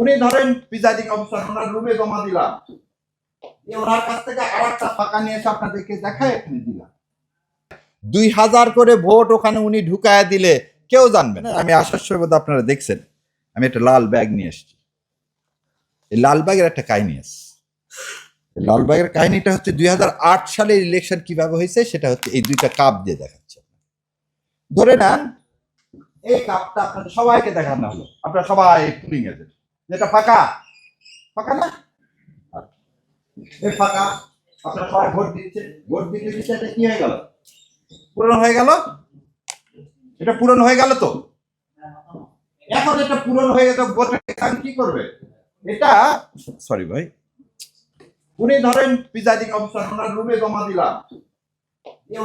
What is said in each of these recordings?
উনি ধরেন presiding officer, ওনার রুমে জমা দিলাম, ওনার কাছ থেকে আর একটা ফাঁকা নিয়ে এসে আপনাদেরকে দেখায় এখানে দিলাম। 2000 করে ভোট ওখানে উনি ঢুকায় দিলে কেউ জানবে না। আমি আসার সময় বোধহয় আপনারা দেখছেন আমি একটা লাল ব্যাগ নিয়ে এসেছি। এই লাল ব্যাগের একটা কাহিনী আছে। লাল ব্যাগের কাহিনীটা হচ্ছে 2008 সালের ইলেকশন কিভাবে হয়েছে সেটা হচ্ছে এই দুইটা কাপ দিয়ে দেখাচ্ছে। ধরে নেন এই কাপটা আপনাদের সবাইকে দেখানো হলো, আপনারা সবাই পুলিং এজেন্ট, যেটা ফাঁকা ফাঁকা না, এই ফাঁকা আপনারা সবাই ভোট দিচ্ছেন, ভোট দিতে দিতে এটা কি হয়ে গেল, পূরণ হয়ে গেল। এটা পূরণ হয়ে গেল তো। এখন এটা পূরণ হয়ে গেছে, ভোটের কি করবে এটা, সরি ভাই, উনি ধরেন প্রিজাইডিং অফিসার, ওনার রুমে জমা দিলাম,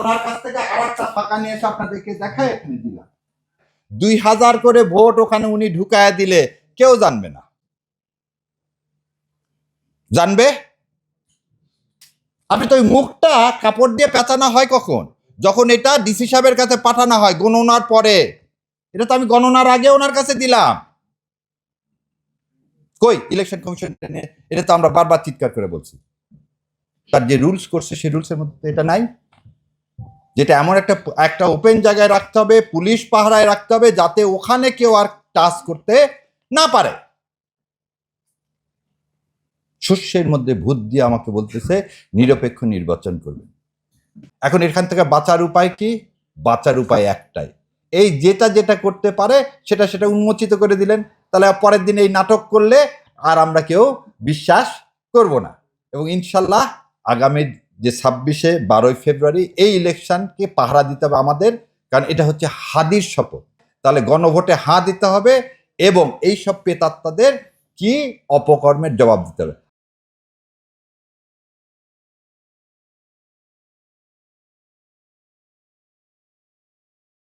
ওনার কাছ থেকে আর একটা ফাঁকা নিয়ে এসে আপনাদেরকে দেখায় এখানে দিলাম। 2000 করে ভোট ওখানে উনি ঢুকায় দিলে কেউ জানবে না। জানবে? আপনি তো ওই মুখটা কাপড় দিয়ে পেঁচানো হয় কখন, যখন এটা ডিসি সাহেবের কাছে পাঠানো হয় গণনার পরে। এটা তো আমি গণনার আগে ওনার কাছে দিলাম। কই ইলেকশন কমিশন, এটা তো আমরা বারবার চিৎকার করে বলছি। তার যে রুলস করছে সেই রুলসের মধ্যে এটা নাই, যেটা এমন একটা ওপেন জায়গায় রাখতে হবে, পুলিশ পাহারায় রাখতে হবে, যাতে ওখানে কেউ আর টাচ করতে না পারে। শস্যের মধ্যে ভূত দিয়ে আমাকে বলতেছে নিরপেক্ষ নির্বাচন করবেন। এখন এখান থেকে বাঁচার উপায় কি? বাঁচার উপায় একটাই, এই যেটা যেটা করতে পারে সেটা উন্মোচিত করে দিলেন। তাহলে পরের দিন এই নাটক করলে আর আমরা কেউ বিশ্বাস করব না। এবং ইনশাল্লাহ আগামী যে 12 ফেব্রুয়ারি এই ইলেকশনকে পাহারা দিতে হবে আমাদের, কারণ এটা হচ্ছে হাদির শপথ। তাহলে গণভোটে হাঁ দিতে হবে এবং এই সব প্রেতাত্মাদের কি অপকর্মের জবাব দিতে হবে।